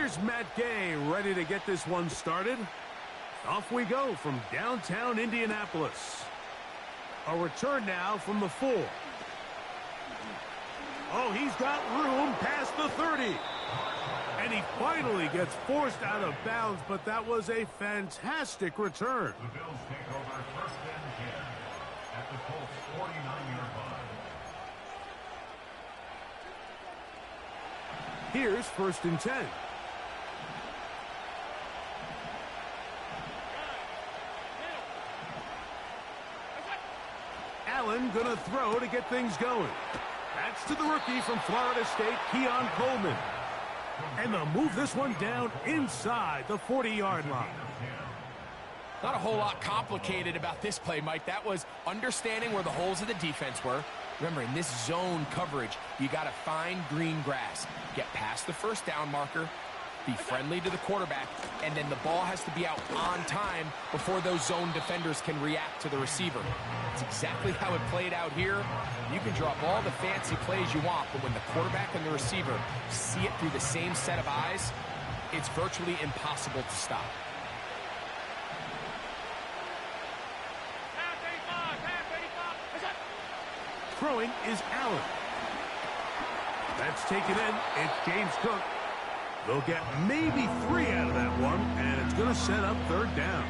Here's Matt Gay ready to get this one started. Off we go from downtown Indianapolis. A return now from the 4. Oh, he's got room past the 30. And he finally gets forced out of bounds, but that was a fantastic return. The Bills take over 1st and 10 at the Colts 49-yard line. Here's 1st and 10. Allen gonna throw to get things going. That's to the rookie from Florida State, Keon Coleman. And they'll move this one down inside the 40-yard line. Not a whole lot complicated about this play, Mike. That was understanding where the holes of the defense were. Remember, in this zone coverage, you got to find green grass. Get past the 1st down marker, be friendly to the quarterback, and then the ball has to be out on time before those zone defenders can react to the receiver. It's exactly how it played out here. You can draw up all the fancy plays you want, but when the quarterback and the receiver see it through the same set of eyes, it's virtually impossible to stop. Throwing is Allen. That's taken in. It's James Cook. They'll get maybe 3 out of that one, and it's going to set up 3rd down.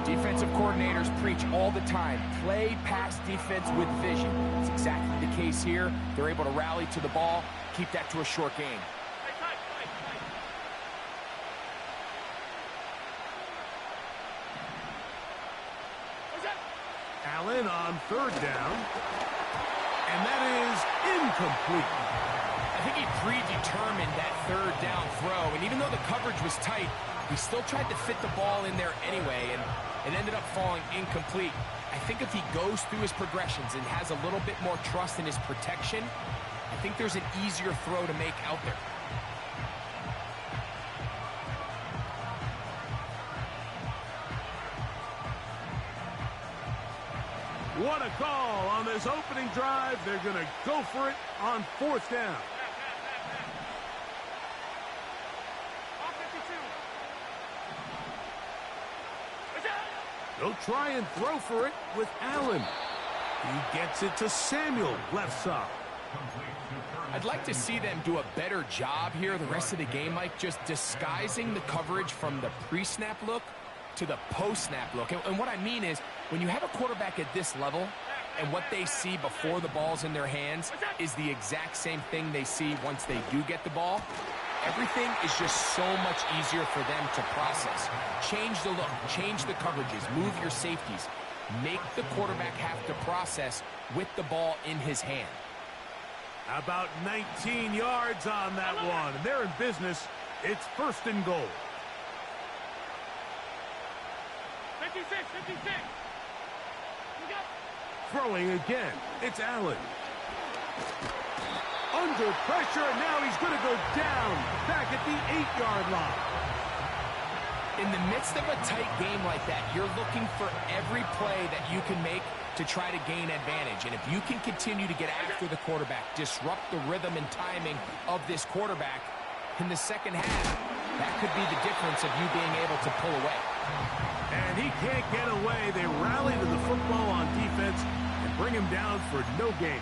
Defensive coordinators preach all the time, play pass defense with vision. It's exactly the case here. They're able to rally to the ball, keep that to a short game. Allen on 3rd down, and that is incomplete. I think he predetermined that 3rd down throw, and even though the coverage was tight, he still tried to fit the ball in there anyway, and it ended up falling incomplete. I think if he goes through his progressions and has a little bit more trust in his protection, I think there's an easier throw to make out there. What a call on this opening drive. They're going to go for it on 4th down. They'll try and throw for it with Allen. He gets it to Samuel, left side. I'd like to see them do a better job here the rest of the game, Mike, just disguising the coverage from the pre-snap look to the post-snap look. And what I mean is, when you have a quarterback at this level and what they see before the ball's in their hands is the exact same thing they see once they do get the ball, everything is just so much easier for them to process. Change the look, change the coverages, move your safeties. Make the quarterback have to process with the ball in his hand. About 19 yards on that one. They're in business. It's 1st and goal. 56. Throwing again. It's Allen. Under pressure, and now he's going to go down back at the 8-yard line. In the midst of a tight game like that, you're looking for every play that you can make to try to gain advantage. And if you can continue to get after the quarterback, disrupt the rhythm and timing of this quarterback in the second half, that could be the difference of you being able to pull away. And he can't get away. They rally to the football on defense and bring him down for no gain.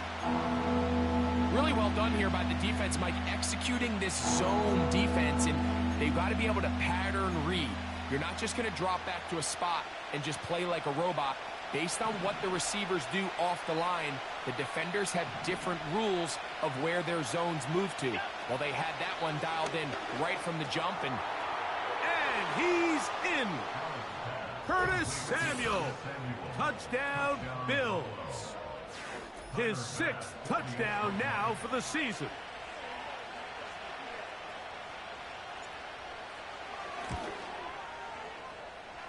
Really well done here by the defense, Mike, executing this zone defense, and they've got to be able to pattern read. You're not just going to drop back to a spot and just play like a robot. Based on what the receivers do off the line, the defenders have different rules of where their zones move to. Well, they had that one dialed in right from the jump, and he's in. Curtis Samuel. Touchdown, Bills. His 6th touchdown now for the season.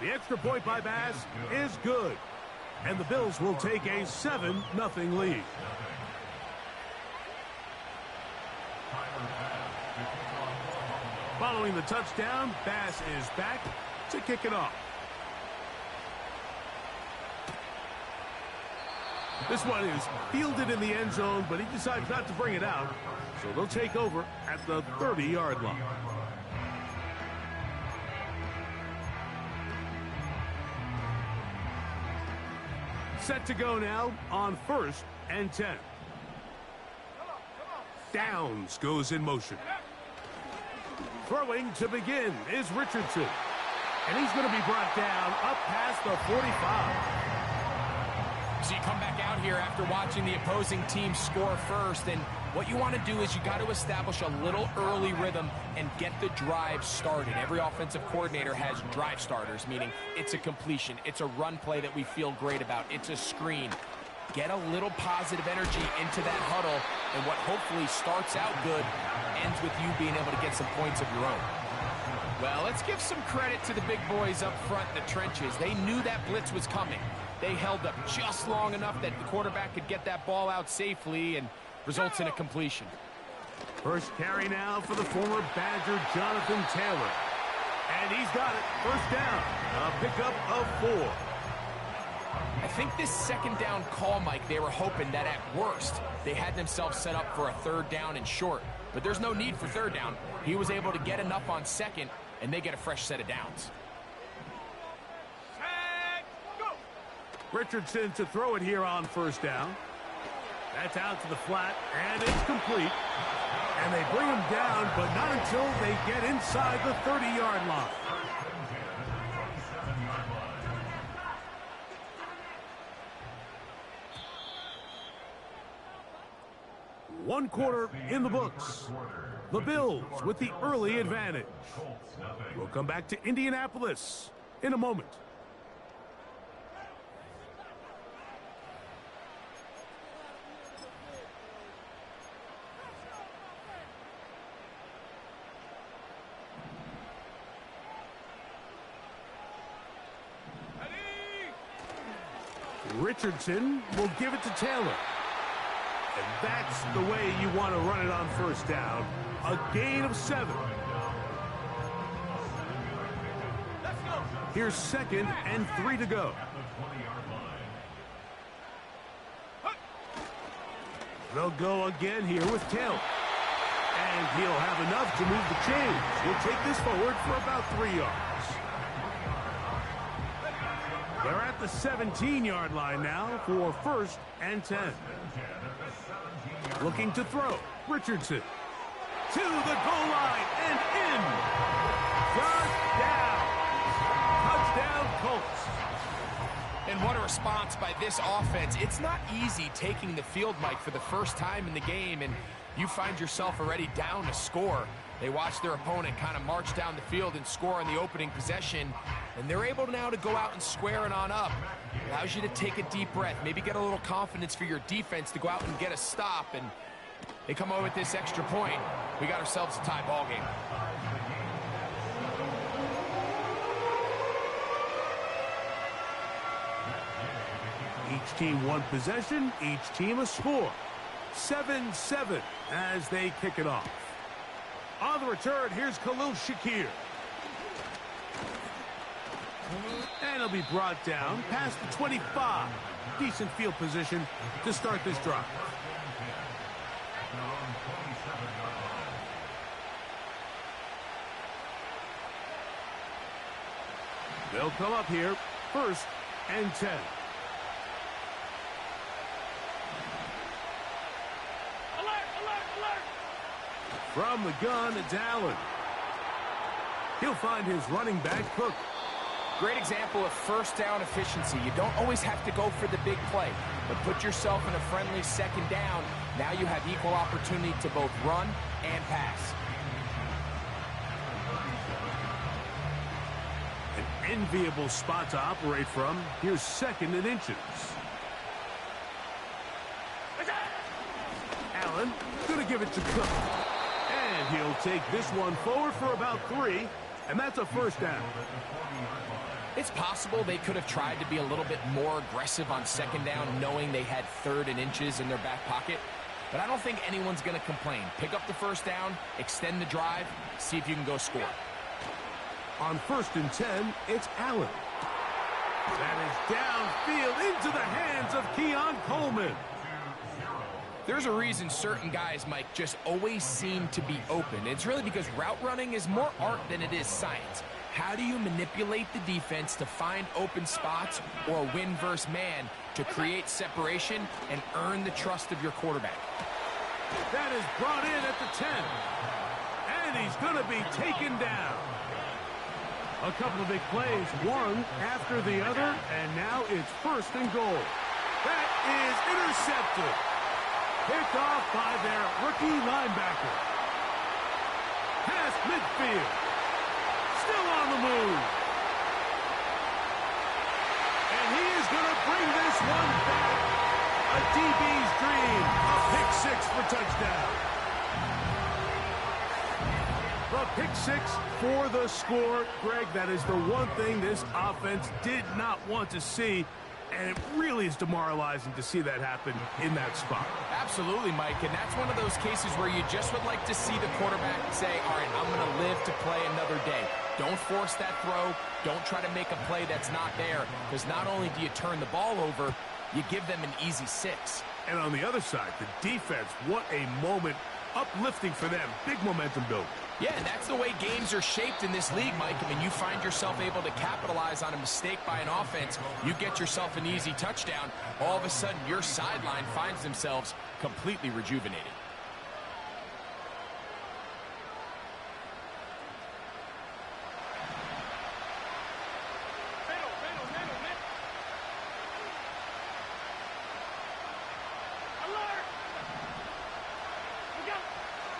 The extra point by Bass is good. And the Bills will take a 7-0 lead. Following the touchdown, Bass is back to kick it off. This one is fielded in the end zone, but he decides not to bring it out. So they'll take over at the 30-yard line. Set to go now on 1st and 10. Downs goes in motion. Throwing to begin is Richardson. And he's going to be brought down up past the 45. So you come back out here after watching the opposing team score first, and what you want to do is you got to establish a little early rhythm and get the drive started. Every offensive coordinator has drive starters, meaning it's a completion, it's a run play that we feel great about, it's a screen. Get a little positive energy into that huddle, and what hopefully starts out good ends with you being able to get some points of your own. Well, let's give some credit to the big boys up front in the trenches. They knew that blitz was coming. They held up just long enough that the quarterback could get that ball out safely and results in a completion. First carry now for the former Badger, Jonathan Taylor. And he's got it. First down. A pickup of 4. I think this second down call, Mike, they were hoping that at worst they had themselves set up for a 3rd down and short. But there's no need for 3rd down. He was able to get enough on 2nd, and they get a fresh set of downs. Richardson to throw it here on 1st down. That's out to the flat, and it's complete. And they bring him down, but not until they get inside the 30-yard line. One quarter in the books. The Bills with the early advantage. We'll come back to Indianapolis in a moment. Richardson will give it to Taylor. And that's the way you want to run it on 1st down. A gain of 7. Here's 2nd and 3 to go. They'll go again here with Taylor. And he'll have enough to move the chains. He'll take this forward for about 3 yards. They're at the 17-yard line now for 1st and 10. Looking to throw. Richardson. To the goal line and in. Touchdown. Touchdown, Colts. And what a response by this offense. It's not easy taking the field, Mike, for the first time in the game, and you find yourself already down to score. They watch their opponent kind of march down the field and score on the opening possession, and they're able now to go out and square it on up. Allows you to take a deep breath, maybe get a little confidence for your defense to go out and get a stop, and they come over with this extra point. We got ourselves a tie ball game. Each team one possession, each team a score. 7-7 as they kick it off. On the return, here's Khalil Shakir. And he'll be brought down past the 25. Decent field position to start this drive. They'll come up here, 1st and 10. From the gun, it's Allen. He'll find his running back, Cook. Great example of 1st down efficiency. You don't always have to go for the big play, but put yourself in a friendly 2nd down. Now you have equal opportunity to both run and pass. An enviable spot to operate from. Here's 2nd and inches. Allen gonna give it to Cook. And he'll take this one forward for about 3, and that's a 1st down. It's possible they could have tried to be a little bit more aggressive on 2nd down, knowing they had 3rd and inches in their back pocket. But I don't think anyone's going to complain. Pick up the 1st down, extend the drive, see if you can go score. On 1st and 10, it's Allen. That is downfield into the hands of Keon Coleman. There's a reason certain guys, Mike, just always seem to be open. It's really because route running is more art than it is science. How do you manipulate the defense to find open spots or win versus man to create separation and earn the trust of your quarterback? That is brought in at the 10. And he's going to be taken down. A couple of big plays, one after the other, and now it's 1st and goal. That is intercepted. Picked off by their rookie linebacker. Past midfield. Still on the move. And he is going to bring this one back. A DB's dream. A pick 6 for touchdown. The pick 6 for the score. Greg, that is the one thing this offense did not want to see. And it really is demoralizing to see that happen in that spot. Absolutely, Mike, and that's one of those cases where you just would like to see the quarterback say, all right, I'm going to live to play another day. Don't force that throw. Don't try to make a play that's not there, because not only do you turn the ball over, you give them an easy 6. And on the other side, the defense, what a moment, uplifting for them. Big momentum build. Yeah, and that's the way games are shaped in this league, Mike. I mean, you find yourself able to capitalize on a mistake by an offense. You get yourself an easy touchdown. All of a sudden, your sideline finds themselves completely rejuvenated.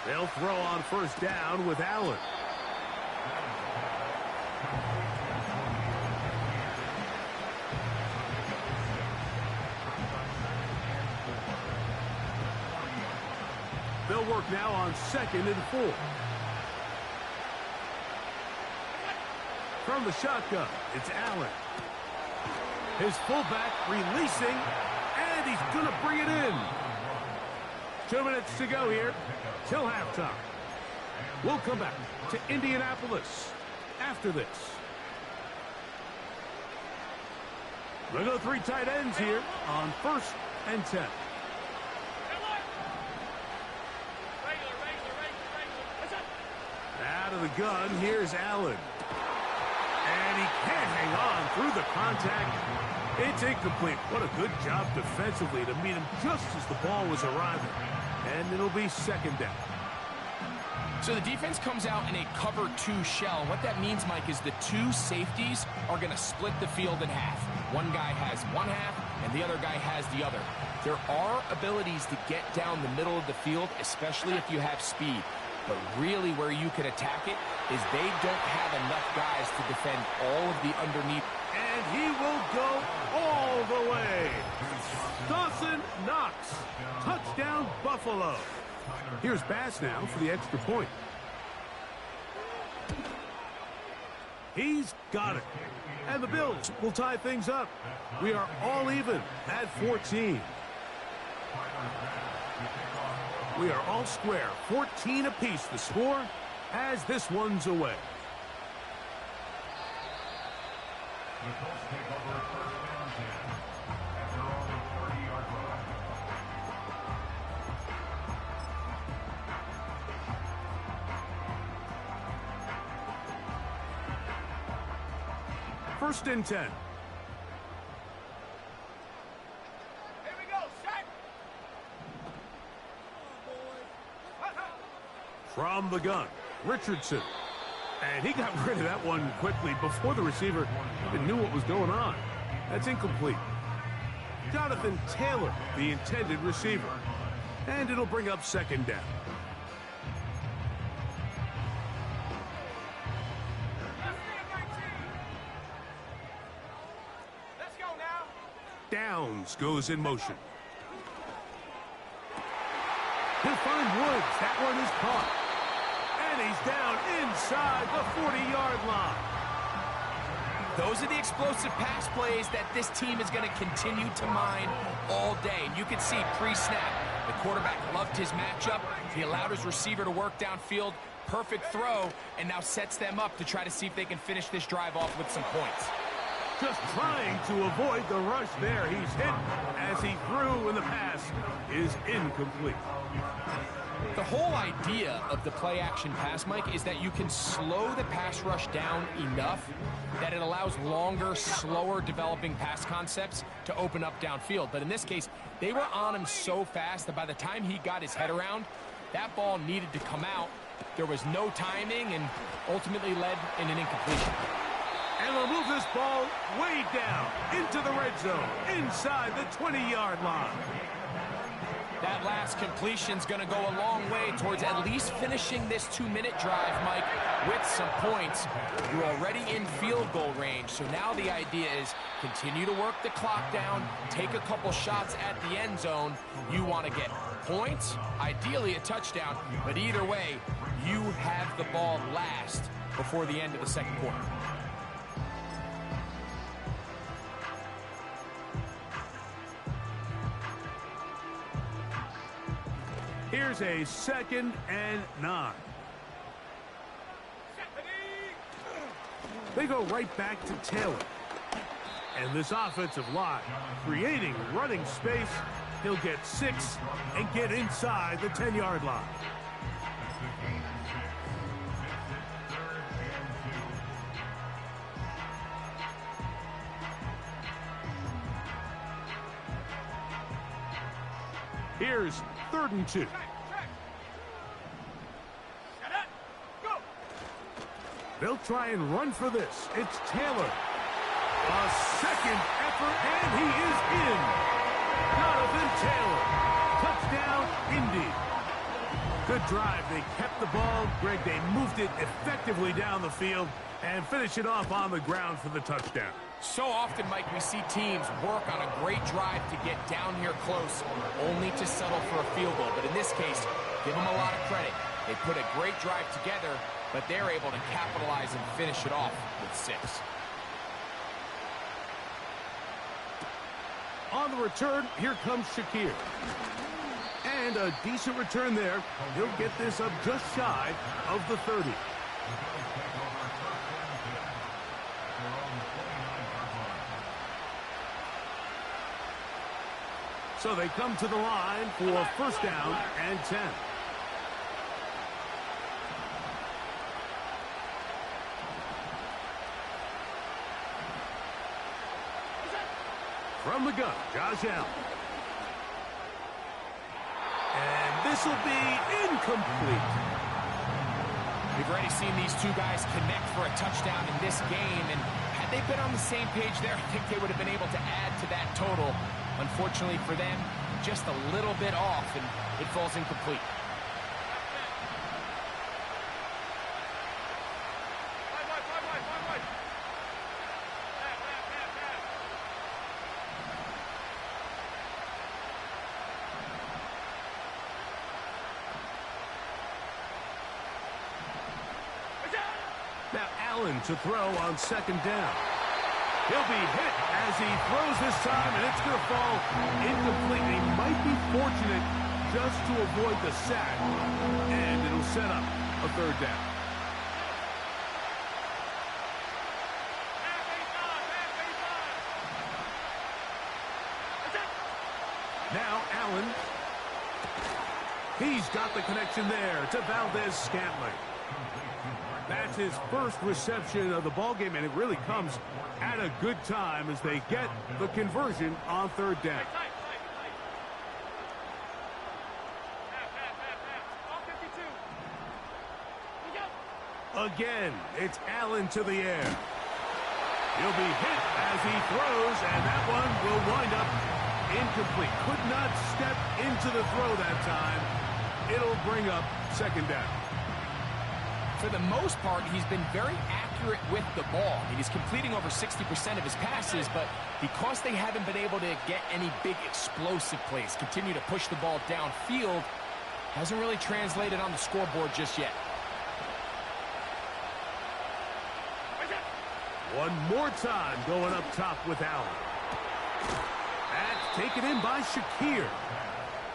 They'll throw on 1st down with Allen. They'll work now on 2nd and 4. From the shotgun, it's Allen. His fullback releasing, and he's going to bring it in. 2 minutes to go here till halftime. We'll come back to Indianapolis after this. We'll go 3 tight ends here on 1st and 10. Out of the gun, here's Allen. And he can't hang on through the contact. It's incomplete. What a good job defensively to meet him just as the ball was arriving. And it'll be 2nd down. So the defense comes out in a cover 2 shell. What that means, Mike, is the 2 safeties are going to split the field in half. One guy has one half, and the other guy has the other. There are abilities to get down the middle of the field, especially if you have speed. But really where you can attack it is they don't have enough guys to defend all of the underneath. And he will go all the way. Dawson Knox. Touchdown, Buffalo. Here's Bass now for the extra point. He's got it. And the Bills will tie things up. We are all even at 14. We are all square. 14 apiece the score as this one's away. The Colts take over 1st and 10 after only 30-yard drive. First and 10. Here we go, set. From the gun, Richardson. And he got rid of that one quickly before the receiver even knew what was going on. That's incomplete. Jonathan Taylor, the intended receiver. And it'll bring up 2nd down. Let's go now. Downs goes in motion. He'll find Woods. That one is caught. And he's down inside the 40-yard line. Those are the explosive pass plays that this team is going to continue to mine all day. And you can see pre-snap, the quarterback loved his matchup. He allowed his receiver to work downfield. Perfect throw, and now sets them up to try to see if they can finish this drive off with some points. Just trying to avoid the rush there. He's hit as he threw, and the pass is incomplete. The whole idea of the play-action pass, Mike, is that you can slow the pass rush down enough that it allows longer, slower developing pass concepts to open up downfield. But in this case, they were on him so fast that by the time he got his head around, that ball needed to come out. There was no timing and ultimately led in an incompletion. And they'll move this ball way down into the red zone, inside the 20-yard line. That last completion's going to go a long way towards at least finishing this 2-minute drive, Mike, with some points. You're already in field goal range, so now the idea is continue to work the clock down, take a couple shots at the end zone. You want to get points, ideally a touchdown, but either way, you have the ball last before the end of the second quarter. Here's a 2nd and 9. They go right back to Taylor. And this offensive line creating running space. He'll get 6 and get inside the 10-yard line. Here's 3rd and 2. They'll try and run for this. It's Taylor. A second effort, and he is in. Jonathan Taylor. Touchdown, Indy. Good drive. They kept the ball. Greg, they moved it effectively down the field and finish it off on the ground for the touchdown. So often, Mike, we see teams work on a great drive to get down here close, only to settle for a field goal. But in this case, give them a lot of credit. They put a great drive together, but they're able to capitalize and finish it off with 6. On the return, here comes Shakir. And a decent return there. He'll get this up just shy of the 30. So they come to the line for 1st down and 10. From the gun, Josh Allen. And this will be incomplete. We've already seen these two guys connect for a touchdown in this game, and had they been on the same page there, I think they would have been able to add to that total. Unfortunately for them, just a little bit off, and it falls incomplete. Now Allen to throw on 2nd down. He'll be hit as he throws this time, and it's going to fall incomplete. He might be fortunate just to avoid the sack, and it'll set up a 3rd down. Now Allen. He's got the connection there to Valdez-Scantling. That's his first reception of the ballgame, and it really comes at a good time as they get the conversion on 3rd down. Again, it's Allen to the air. He'll be hit as he throws, and that one will wind up incomplete. Could not step into the throw that time. It'll bring up 2nd down. For the most part, he's been very accurate with the ball. I mean, he's completing over 60% of his passes, but because they haven't been able to get any big explosive plays, continue to push the ball downfield, hasn't really translated on the scoreboard just yet. One more time going up top with Allen. That's taken in by Shakir.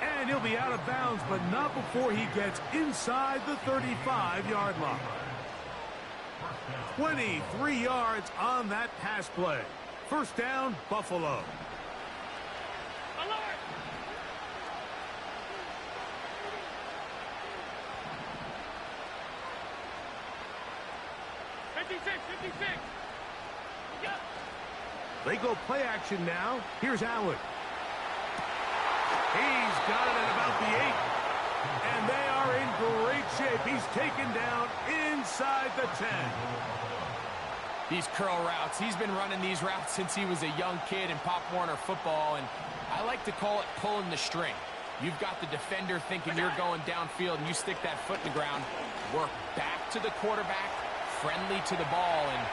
And he'll be out of bounds, but not before he gets inside the 35-yard line. 23 yards on that pass play. 1st down, Buffalo. They go play action now. Here's Allen. He's got it at about the 8. And they are in great shape. He's taken down inside the 10. These curl routes, he's been running these routes since he was a young kid in Pop Warner football, and I like to call it pulling the string. You've got the defender thinking you're going downfield, and you stick that foot in the ground, work back to the quarterback, friendly to the ball, and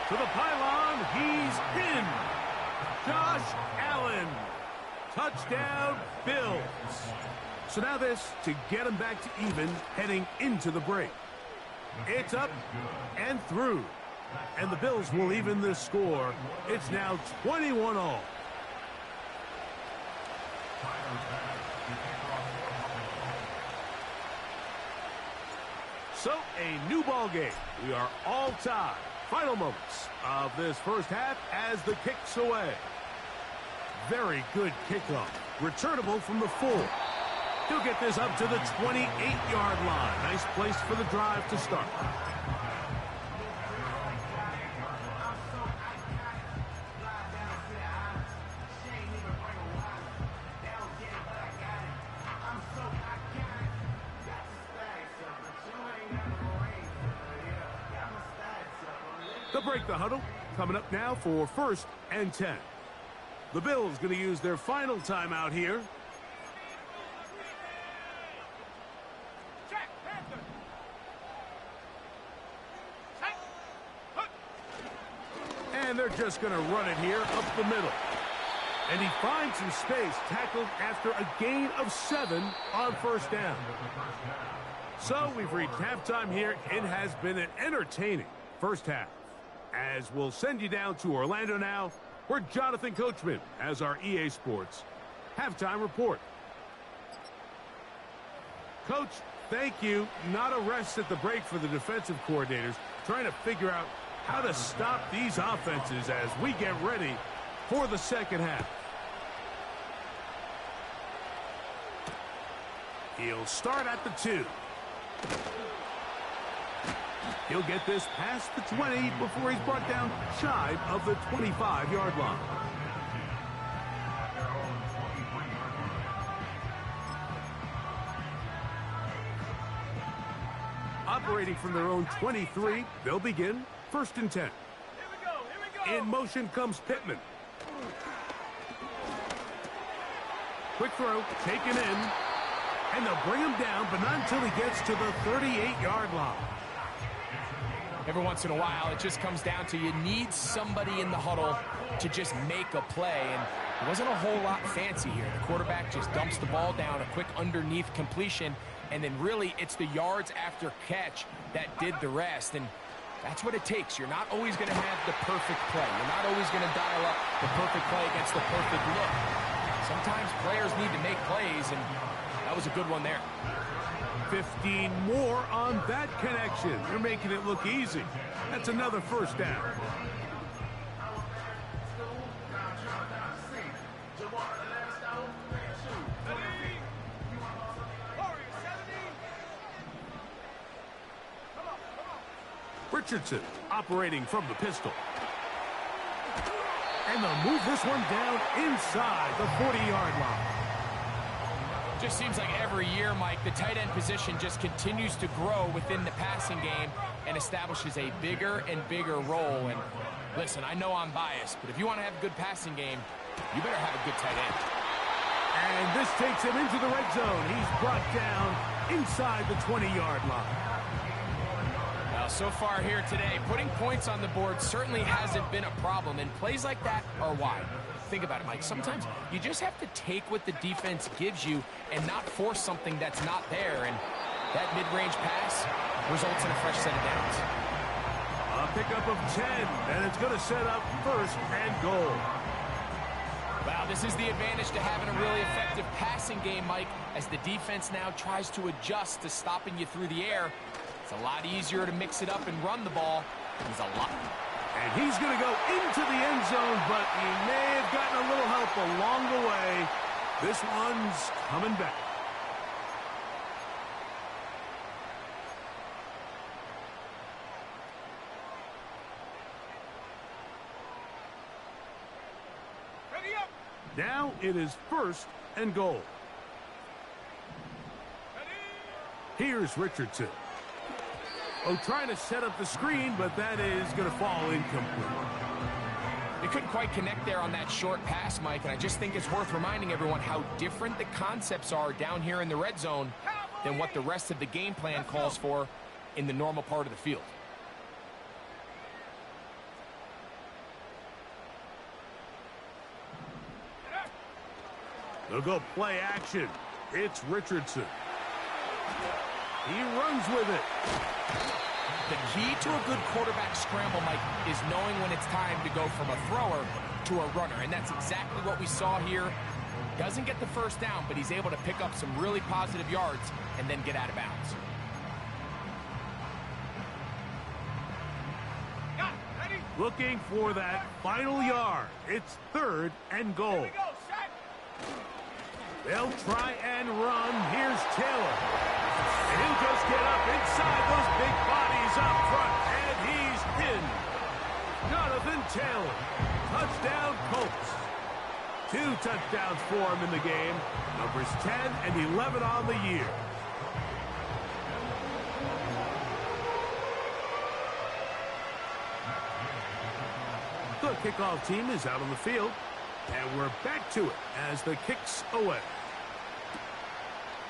to the pylon, he's in. Josh Allen. Touchdown, Bills. So now this to get him back to even heading into the break. It's up and through. And the Bills will even this score. It's now 21-all. So, a new ball game. We are all tied. Final moments of this first half as the kick's away. Very good kickoff. Returnable from the 4. He'll get this up to the 28-yard line. Nice place for the drive to start. They'll break the huddle. Coming up now for 1st and 10. The Bills going to use their final timeout here. And they're just going to run it here up the middle. And he finds some space, tackled after a gain of 7 on 1st down. So we've reached halftime here. It has been an entertaining first half. As we'll send you down to Orlando now, where Jonathan Coachman has our EA Sports halftime report. Coach, thank you. Not a rest at the break for the defensive coordinators, trying to figure out how to stop these offenses as we get ready for the second half. He'll start at the 2. He'll get this past the 20 before he's brought down shy of the 25-yard line. Operating from their own 23, they'll begin 1st and 10. Here we go. In motion comes Pittman. Quick throw, taken in. And they'll bring him down, but not until he gets to the 38-yard line. Every once in a while, it just comes down to you need somebody in the huddle to just make a play, and it wasn't a whole lot fancy here. The quarterback just dumps the ball down, a quick underneath completion, and then really it's the yards after catch that did the rest, and that's what it takes. You're not always going to have the perfect play. You're not always going to dial up the perfect play against the perfect look. Sometimes players need to make plays, and that was a good one there. 15 more on that connection. They're making it look easy. That's another 1st down. Richardson operating from the pistol. And they'll move this one down inside the 40-yard line. Just seems like every year, Mike, the tight end position just continues to grow within the passing game and establishes a bigger and bigger role. And listen, I know I'm biased, but if you want to have a good passing game, you better have a good tight end. And this takes him into the red zone. He's brought down inside the 20-yard line. Now, so far here today, putting points on the board certainly hasn't been a problem, and plays like that are why. Think about it, Mike. Sometimes you just have to take what the defense gives you and not force something that's not there, and that mid-range pass results in a fresh set of downs. A pickup of 10, and it's going to set up 1st and goal. Wow, this is the advantage to having a really effective passing game, Mike, as the defense now tries to adjust to stopping you through the air. It's a lot easier to mix it up and run the ball. He's a lot. And he's going to go into the end zone, but he may have gotten a little help along the way. This one's coming back. Now it is 1st and goal. Here's Richardson. Oh, trying to set up the screen, but that is going to fall incomplete. They couldn't quite connect there on that short pass, Mike, and I just think it's worth reminding everyone how different the concepts are down here in the red zone than what the rest of the game plan calls for in the normal part of the field. They'll go play action. It's Richardson. He runs with it. The key to a good quarterback scramble, Mike, is knowing when it's time to go from a thrower to a runner, and that's exactly what we saw here. Doesn't get the first down, but he's able to pick up some really positive yards and then get out of bounds. Looking for that final yard. It's 3rd and goal. They'll try and run. Here's Taylor. And he'll just get up inside those big bodies up front. And he's in. Jonathan Taylor. Touchdown, Colts. 2 touchdowns for him in the game. Numbers 10 and 11 on the year. The kickoff team is out on the field. And we're back to it as the kick's away.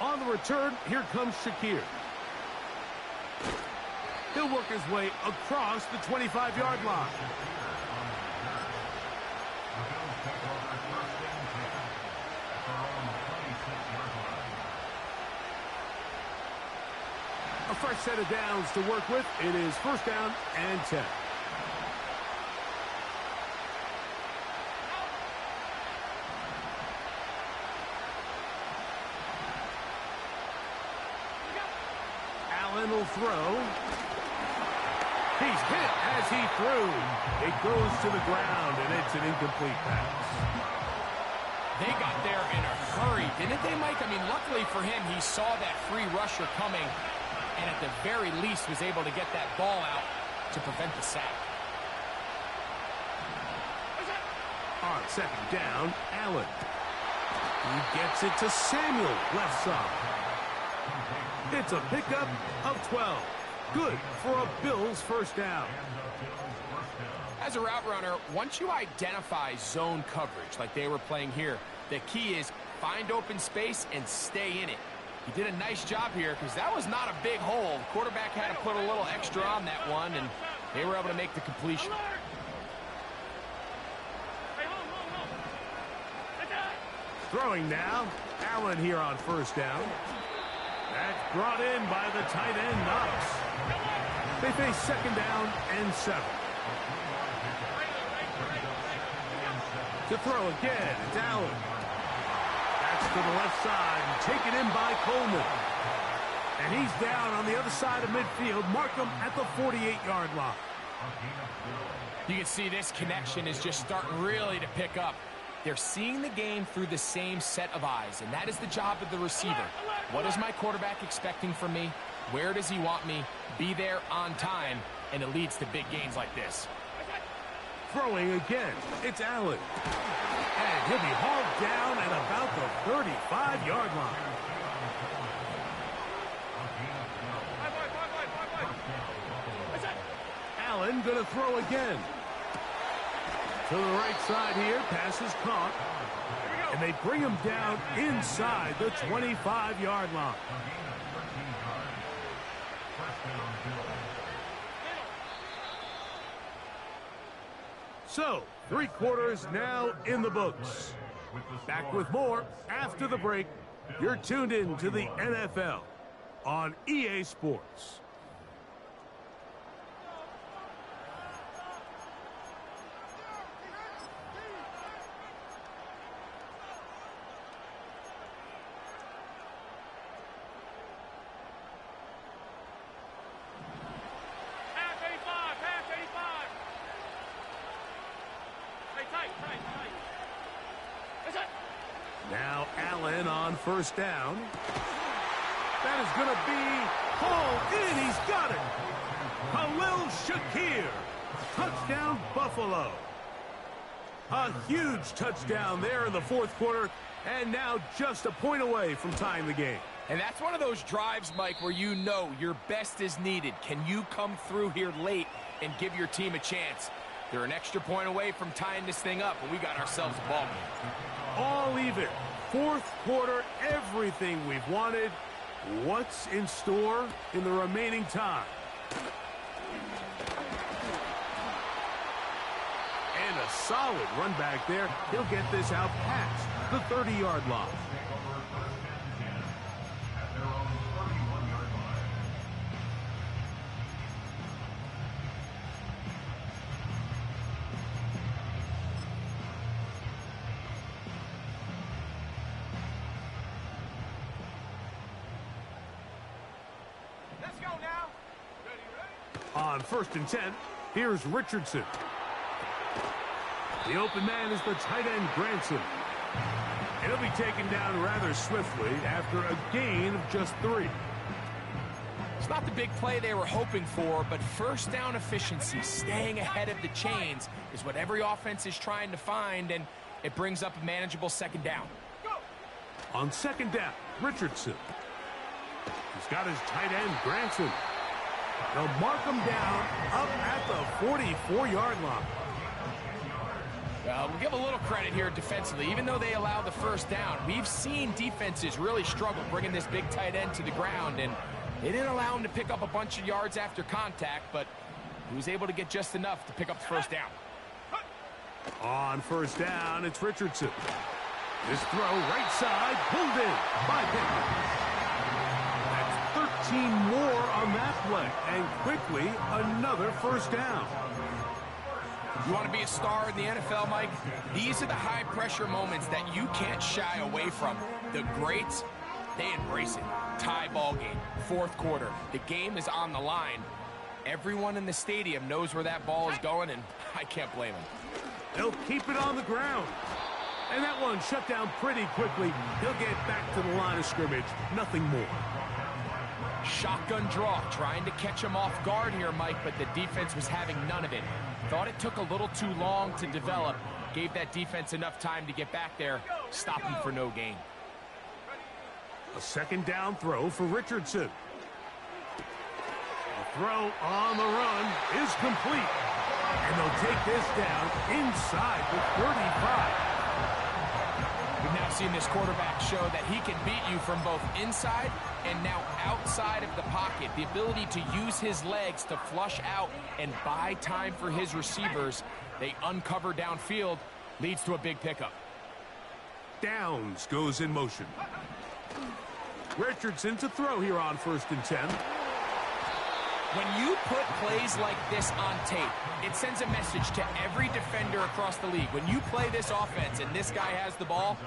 On the return, here comes Shakir. He'll work his way across the 25-yard line. A fresh set of downs to work with. It is 1st down and 10. Allen will throw. He's hit as he threw. It goes to the ground, and it's an incomplete pass. They got there in a hurry, didn't they, Mike? I mean, luckily for him, he saw that free rusher coming, and at the very least was able to get that ball out to prevent the sack. On 2nd down, Allen. He gets it to Samuel, left side. It's a pickup of 12. Good for a Bills 1st down. As a route runner, once you identify zone coverage like they were playing here, the key is find open space and stay in it. He did a nice job here because that was not a big hole. Quarterback had to put a little extra on that one, and they were able to make the completion. Throwing now, Allen here on 1st down. That's brought in by the tight end, Knox. They face 2nd down and 7. To throw again, it's Allen. That's to the left side, and taken in by Coleman. And he's down on the other side of midfield. Mark him at the 48-yard line. You can see this connection is just starting really to pick up. They're seeing the game through the same set of eyes, and that is the job of the receiver. What is my quarterback expecting from me? Where does he want me? Be there on time, and it leads to big gains like this. Throwing again, it's Allen. And he'll be hauled down at about the 35-yard line. Allen gonna throw again. To the right side here, pass is caught. And they bring him down inside the 25-yard line. So, 3 quarters now in the books. Back with more after the break. You're tuned in to the NFL on EA Sports. Now Allen on 1st down. That is going to be hauled in. He's got it. Khalil Shakir. Touchdown, Buffalo. A huge touchdown there in the fourth quarter, and now just a point away from tying the game. And that's one of those drives, Mike, where you know your best is needed. Can you come through here late and give your team a chance? They're an extra point away from tying this thing up, and we got ourselves a ball game. All even. Fourth quarter, everything we've wanted. What's in store in the remaining time? And a solid run back there. He'll get this out past the 30-yard line. On 1st and 10, here's Richardson. The open man is the tight end, Granson. And he'll be taken down rather swiftly after a gain of just 3. It's not the big play they were hoping for, but first down efficiency, staying ahead of the chains, is what every offense is trying to find, and it brings up a manageable second down. On 2nd down, Richardson. He's got his tight end, Granson. They'll mark him down up at the 44-yard line. We'll give a little credit here defensively. Even though they allow the first down, we've seen defenses really struggle bringing this big tight end to the ground, and they didn't allow him to pick up a bunch of yards after contact, but he was able to get just enough to pick up the first down. On 1st down, it's Richardson. This throw right side, pulled in by Pickens. 13 more on that play, and quickly another first down. You want to be a star in the NFL, Mike? These are the high-pressure moments that you can't shy away from. The greats, they embrace it. Tie ball game, fourth quarter. The game is on the line. Everyone in the stadium knows where that ball is going, and I can't blame them. They'll keep it on the ground. And that one shut down pretty quickly. He'll get back to the line of scrimmage. Nothing more. Shotgun draw, trying to catch him off guard here, Mike, but the defense was having none of it. Thought it took a little too long to develop. Gave that defense enough time to get back there, stop him for no gain. A 2nd down throw for Richardson. The throw on the run is complete. And they'll take this down inside the 35. We've now seen this quarterback show that he can beat you from both inside and now outside of the pocket. The ability to use his legs to flush out and buy time for his receivers. They uncover downfield, leads to a big pickup. Downs goes in motion. Richardson to throw here on 1st and 10. When you put plays like this on tape, it sends a message to every defender across the league. When you play this offense and this guy has the ball,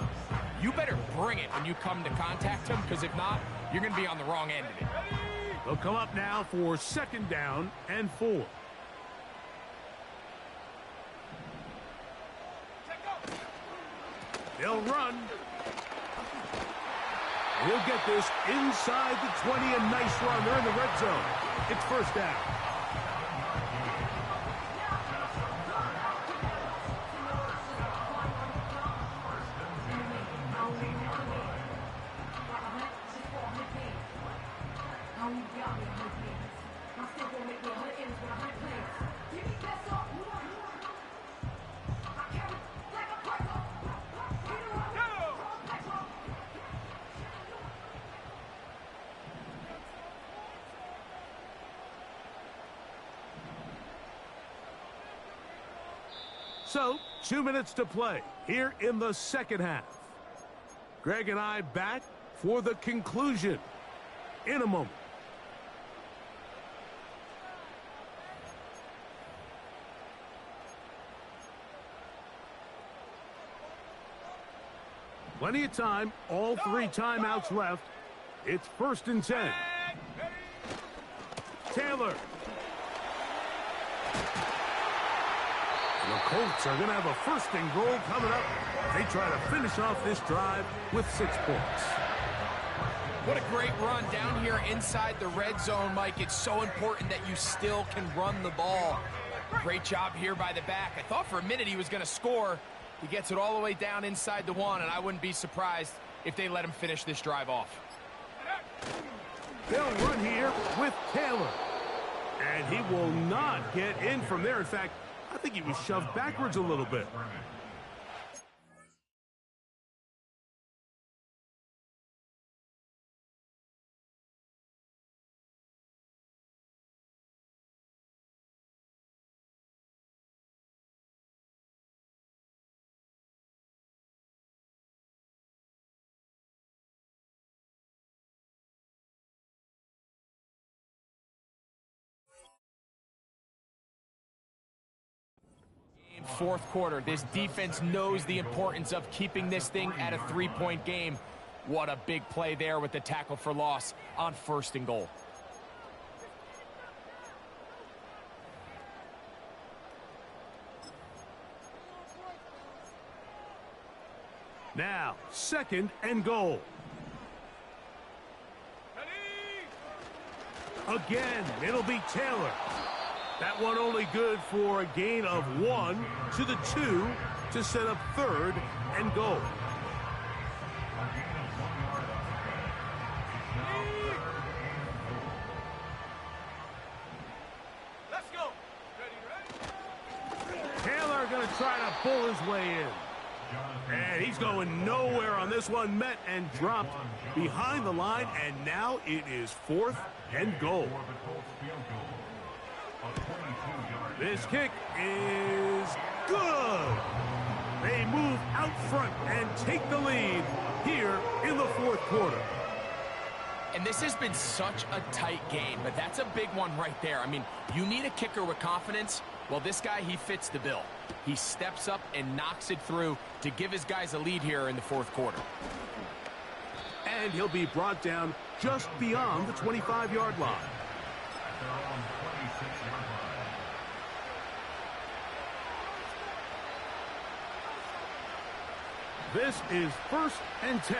you better bring it when you come to contact him, because if not, you're going to be on the wrong end of it. They'll come up now for 2nd down and 4. They'll run. He'll get this inside the 20, a nice run. They're in the red zone. It's first down. So, 2 minutes to play here in the second half. Greg and I back for the conclusion in a moment. Plenty of time, all 3 timeouts left. It's 1st and 10. Taylor. The Colts are going to have a 1st and goal coming up. They try to finish off this drive with 6 points. What a great run down here inside the red zone, Mike. It's so important that you still can run the ball. Great job here by the back. I thought for a minute he was going to score. He gets it all the way down inside the 1, and I wouldn't be surprised if they let him finish this drive off. They'll run here with Taylor. And he will not get in from there. In fact, I think he was shoved backwards a little bit. Fourth quarter, this defense knows the importance of keeping this thing at a 3-point game. What a big play there with the tackle for loss on 1st and goal. Now, 2nd and goal. Again, it'll be Taylor. That one only good for a gain of 1 to the 2 to set up 3rd and goal. Let's go. Taylor going to try to pull his way in. And he's going nowhere on this one. Met and dropped behind the line. And now it is 4th and goal. This kick is good. They move out front and take the lead here in the 4th quarter. And this has been such a tight game, but that's a big one right there. I mean, you need a kicker with confidence. Well, this guy, he fits the bill. He steps up and knocks it through to give his guys a lead here in the 4th quarter. And he'll be brought down just beyond the 25-yard line. This is 1st and 10.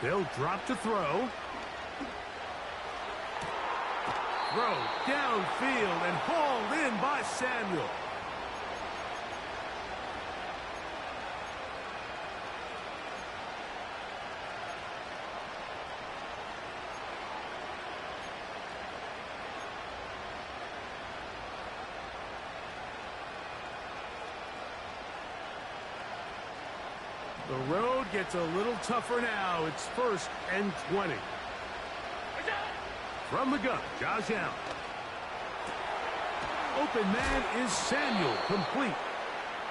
They'll drop to throw. Throw downfield and hauled in by Samuel. The road gets a little tougher now. It's 1st and 20. From the gun, Josh Allen. Open man is Samuel, complete.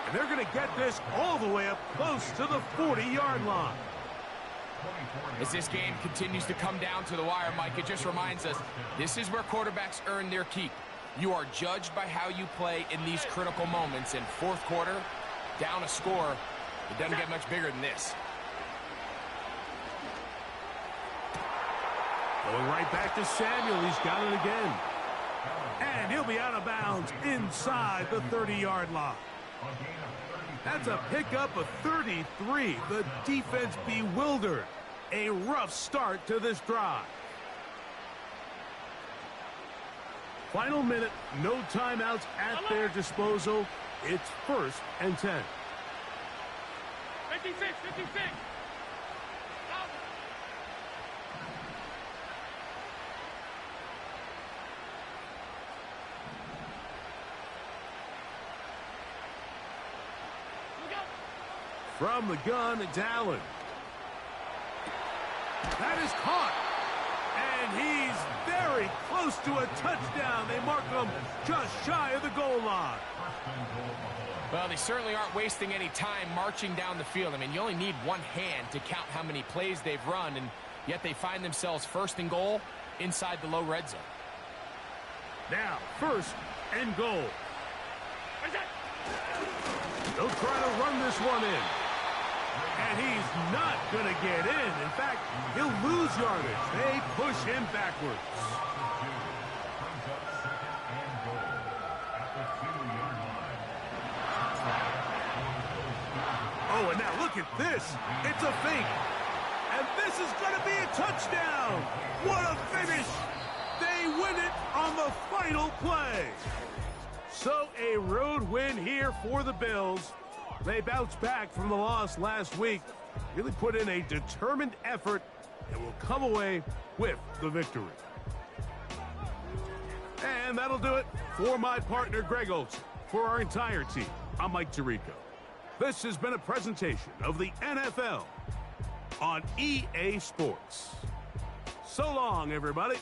And they're going to get this all the way up close to the 40-yard line. As this game continues to come down to the wire, Mike, it just reminds us this is where quarterbacks earn their keep. You are judged by how you play in these critical moments. In 4th quarter, down a score, it doesn't get much bigger than this. Going right back to Samuel. He's got it again. And he'll be out of bounds inside the 30-yard line. That's a pickup of 33. The defense bewildered. A rough start to this drive. Final minute, no timeouts at their disposal. It's 1st and 10. 56, 56. From the gun, it's Allen. That is caught. And he's very close to a touchdown. They mark him just shy of the goal line. Well, they certainly aren't wasting any time marching down the field. I mean, you only need one hand to count how many plays they've run, and yet they find themselves 1st and goal inside the low red zone. Now, 1st and goal. They'll try to run this one in. And he's not going to get in. In fact, he'll lose yardage. They push him backwards. now look at this. It's a fake. And this is going to be a touchdown. What a finish. They win it on the final play. So a road win here for the Bills. They bounced back from the loss last week, really put in a determined effort, and will come away with the victory. And that'll do it for my partner, Greg Olson. For our entire team, I'm Mike Tirico. This has been a presentation of the NFL on EA Sports. So long, everybody.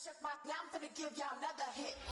Shook my, now I'm finna give y'all another hit.